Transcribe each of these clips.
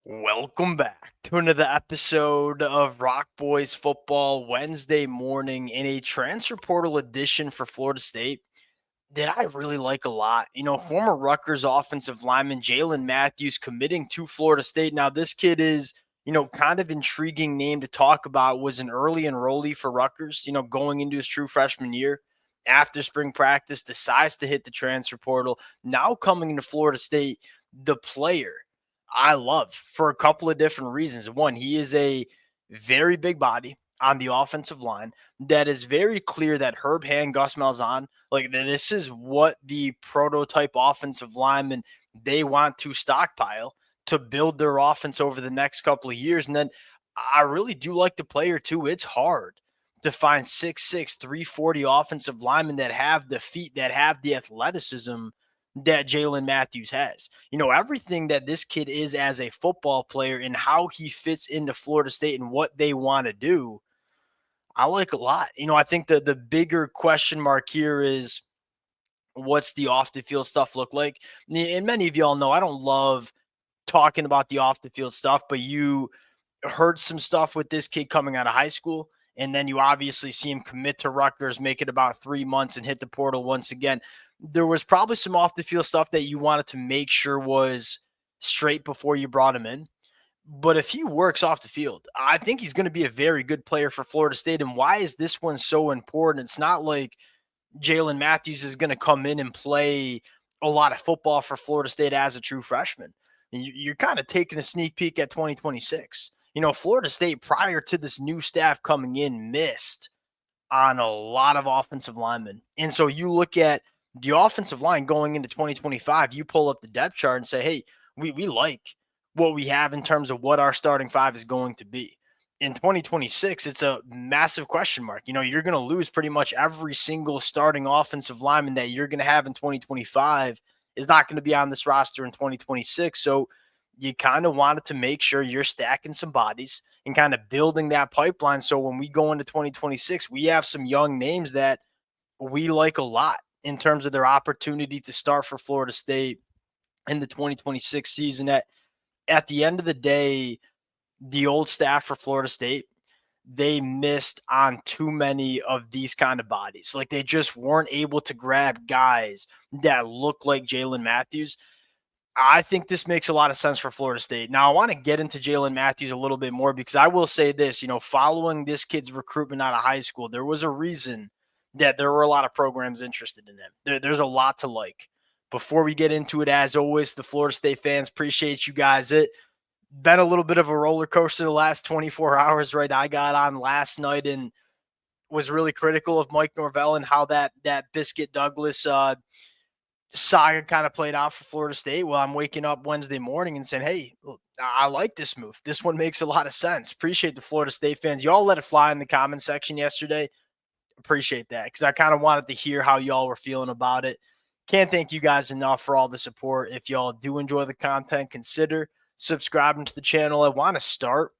Welcome back to another episode of Rock Boys Football Wednesday morning in a transfer portal edition for Florida State that I really like a lot. Former Rutgers offensive lineman Ja'Elyne Matthews committing to Florida State. Now, this kid is, kind of intriguing name to talk about, was an early enrollee for Rutgers, going into his true freshman year. After spring practice, decides to hit the transfer portal. Now coming into Florida State, the player I love for a couple of different reasons. One, he is a very big body on the offensive line that is very clear that Herb Hand, Gus Malzahn, like this is what the prototype offensive lineman they want to stockpile to build their offense over the next couple of years. And then I really do like the player too. It's hard to find 6'6", 340 offensive linemen that have the feet, that have the athleticism that Ja'Elyne Matthews has. Everything that this kid is as a football player and how he fits into Florida State and what they want to do, I like a lot. I think the bigger question mark here is what's the off the field stuff look like? And many of y'all know I don't love talking about the off the field stuff, but you heard some stuff with this kid coming out of high school. And then you obviously see him commit to Rutgers, make it about 3 months, and hit the portal once again. There was probably some off the field stuff that you wanted to make sure was straight before you brought him in. But if he works off the field, I think he's going to be a very good player for Florida State. And why is this one so important? It's not like Ja'Elyne Matthews is going to come in and play a lot of football for Florida State as a true freshman. You're kind of taking a sneak peek at 2026. Florida State, prior to this new staff coming in, missed on a lot of offensive linemen. And so you look at the offensive line going into 2025, you pull up the depth chart and say, hey, we like what we have in terms of what our starting five is going to be. In 2026, it's a massive question mark. You're going to lose pretty much every single starting offensive lineman that you're going to have in 2025 is not going to be on this roster in 2026. So you kind of wanted to make sure you're stacking some bodies and kind of building that pipeline. So when we go into 2026, we have some young names that we like a lot in terms of their opportunity to start for Florida State in the 2026 season. At the end of the day, the old staff for Florida State, they missed on too many of these kind of bodies. Like they just weren't able to grab guys that look like Ja'Elyne Matthews. I think this makes a lot of sense for Florida State. Now, I want to get into Ja'Elyne Matthews a little bit more because I will say this, following this kid's recruitment out of high school, there was a reason that there were a lot of programs interested in him. There's a lot to like. Before we get into it, as always, the Florida State fans, appreciate you guys. It been a little bit of a roller coaster the last 24 hours, right? I got on last night and was really critical of Mike Norvell and how that Biscuit Douglas saga kind of played out for Florida State. Well, I'm waking up Wednesday morning and saying, hey, I like this move. This one makes a lot of sense. Appreciate the Florida State fans. Y'all let it fly in the comment section yesterday. Appreciate that because I kind of wanted to hear how y'all were feeling about it. Can't thank you guys enough for all the support. If y'all do enjoy the content, consider subscribing to the channel. I want to start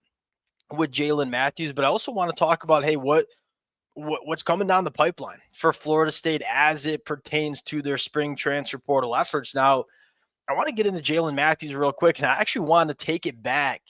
with Ja'Elyne Matthews, but I also want to talk about, hey, what's coming down the pipeline for Florida State as it pertains to their spring transfer portal efforts. Now, I want to get into Ja'Elyne Matthews real quick, and I actually want to take it back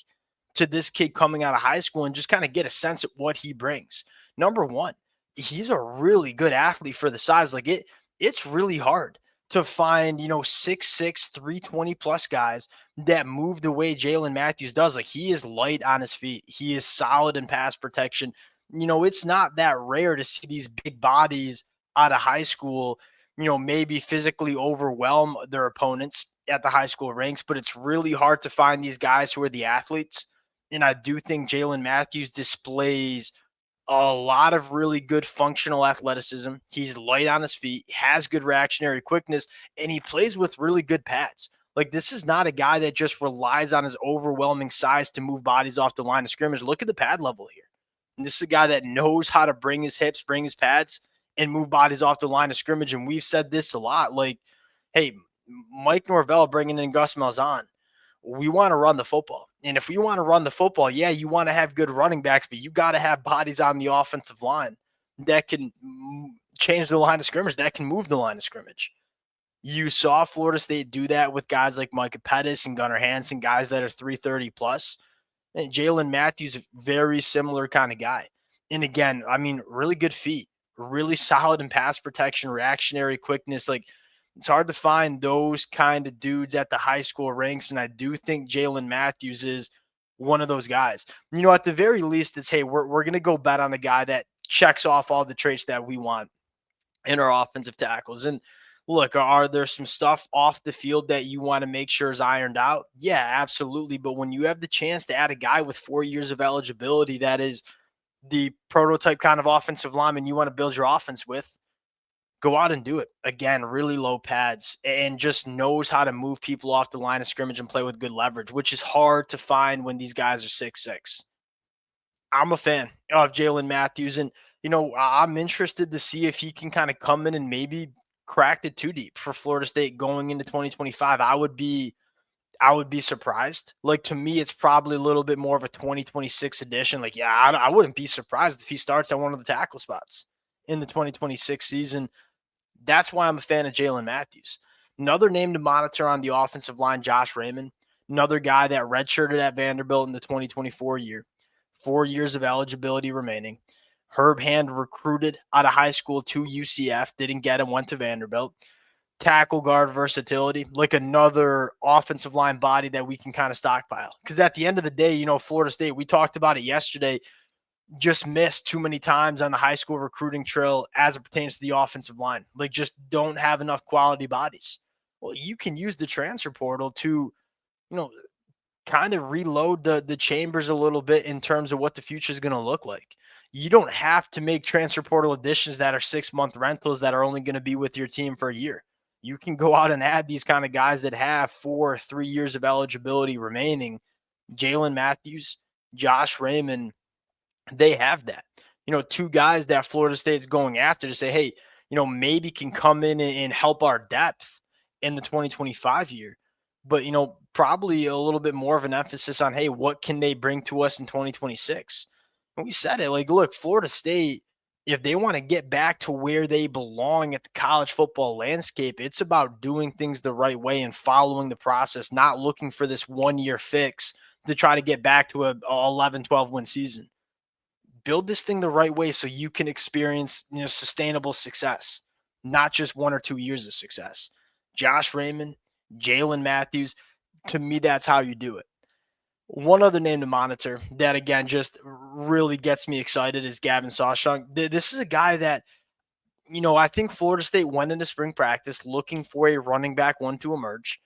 to this kid coming out of high school and just kind of get a sense of what he brings. Number one, he's a really good athlete for the size. Like it's really hard to find, 6'6", 320 plus guys that move the way Ja'Elyne Matthews does. Like he is light on his feet. He is solid in pass protection. It's not that rare to see these big bodies out of high school, maybe physically overwhelm their opponents at the high school ranks, but it's really hard to find these guys who are the athletes. And I do think Ja'Elyne Matthews displays a lot of really good functional athleticism. He's light on his feet, has good reactionary quickness, and he plays with really good pads. Like this is not a guy that just relies on his overwhelming size to move bodies off the line of scrimmage. Look at the pad level here. And this is a guy that knows how to bring his hips, bring his pads, and move bodies off the line of scrimmage. And we've said this a lot. Like, hey, Mike Norvell bringing in Gus Malzahn. We want to run the football. And if we want to run the football, yeah, you want to have good running backs, but you got to have bodies on the offensive line that can change the line of scrimmage, that can move the line of scrimmage. You saw Florida State do that with guys like Micah Pettis and Gunnar Hansen, guys that are 330 plus. And Ja'Elyne Matthews, very similar kind of guy. And again, I mean, really good feet, really solid in pass protection, reactionary quickness. Like, it's hard to find those kind of dudes at the high school ranks. And I do think Ja'Elyne Matthews is one of those guys. At the very least, it's, hey, we're going to go bet on a guy that checks off all the traits that we want in our offensive tackles. And look, are there some stuff off the field that you want to make sure is ironed out? Yeah, absolutely. But when you have the chance to add a guy with 4 years of eligibility that is the prototype kind of offensive lineman you want to build your offense with, go out and do it. Again, really low pads and just knows how to move people off the line of scrimmage and play with good leverage, which is hard to find when these guys are 6'6". I'm a fan of Ja'Elyne Matthews, and I'm interested to see if he can kind of come in and maybe crack it too deep for Florida State going into 2025. I would be surprised. Like, to me, it's probably a little bit more of a 2026 edition. Like, yeah, I wouldn't be surprised if he starts at one of the tackle spots in the 2026 season. That's why I'm a fan of Ja'Elyne Matthews. Another name to monitor on the offensive line, Josh Raymond, another guy that redshirted at Vanderbilt in the 2024 year. 4 years of eligibility remaining. Herb Hand recruited out of high school to UCF, didn't get him, went to Vanderbilt. Tackle guard versatility, like another offensive line body that we can kind of stockpile. Because at the end of the day, Florida State, we talked about it yesterday, just missed too many times on the high school recruiting trail as it pertains to the offensive line. Like, just don't have enough quality bodies. Well, you can use the transfer portal to, you know, kind of reload the chambers a little bit in terms of what the future is going to look like. You don't have to make transfer portal additions that are 6-month rentals that are only going to be with your team for a year. You can go out and add these kind of guys that have 3 years of eligibility remaining. Ja'Elyne Matthews, Josh Raymond, they have that. Two guys that Florida State's going after to say, hey, maybe can come in and help our depth in the 2025 year. But, probably a little bit more of an emphasis on, hey, what can they bring to us in 2026? And we said it, like, look, Florida State, if they want to get back to where they belong at the college football landscape, it's about doing things the right way and following the process, not looking for this 1-year fix to try to get back to a 11, 12 win season. Build this thing the right way so you can experience, sustainable success, not just 1 or 2 years of success. Josh Raymond, Ja'Elyne Matthews, to me, that's how you do it. One other name to monitor that, again, just really gets me excited is Gavin Sashank. This is a guy that, I think Florida State went into spring practice looking for a running back one to emerge.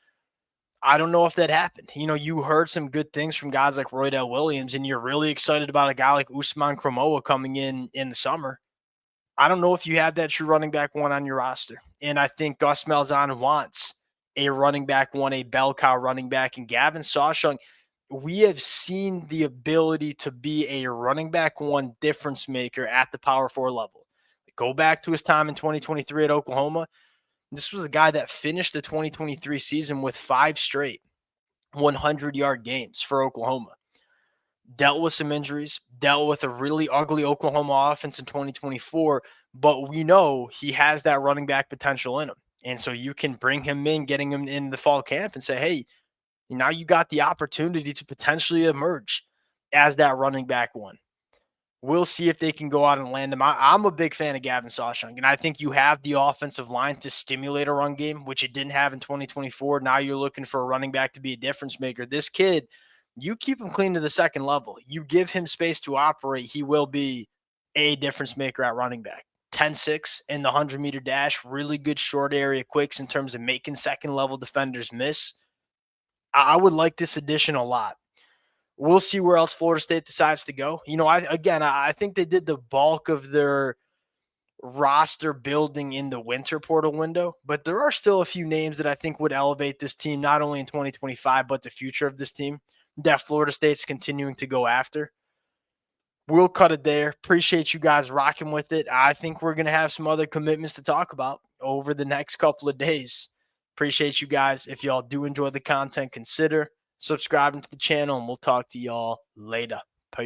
I don't know if that happened. You heard some good things from guys like Roydell Williams, and you're really excited about a guy like Usman Kramoa coming in the summer. I don't know if you have that true running back one on your roster. And I think Gus Malzahn wants a running back one, a bell cow running back. And Gavin Sashank, we have seen the ability to be a running back one difference maker at the Power 4 level. Go back to his time in 2023 at Oklahoma. This was a guy that finished the 2023 season with 5 straight 100-yard games for Oklahoma. Dealt with some injuries, dealt with a really ugly Oklahoma offense in 2024, but we know he has that running back potential in him. And so you can bring him in, getting him in the fall camp and say, hey, now you got the opportunity to potentially emerge as that running back one. We'll see if they can go out and land him. I'm a big fan of Gavin Sashank, and I think you have the offensive line to stimulate a run game, which it didn't have in 2024. Now you're looking for a running back to be a difference maker. This kid, you keep him clean to the second level. You give him space to operate, he will be a difference maker at running back. 10-6 in the 100-meter dash, really good short area quicks in terms of making second-level defenders miss. I would like this addition a lot. We'll see where else Florida State decides to go. I think they did the bulk of their roster building in the winter portal window, but there are still a few names that I think would elevate this team, not only in 2025, but the future of this team that Florida State's continuing to go after. We'll cut it there. Appreciate you guys rocking with it. I think we're going to have some other commitments to talk about over the next couple of days. Appreciate you guys. If y'all do enjoy the content, consider subscribing to the channel, and we'll talk to y'all later.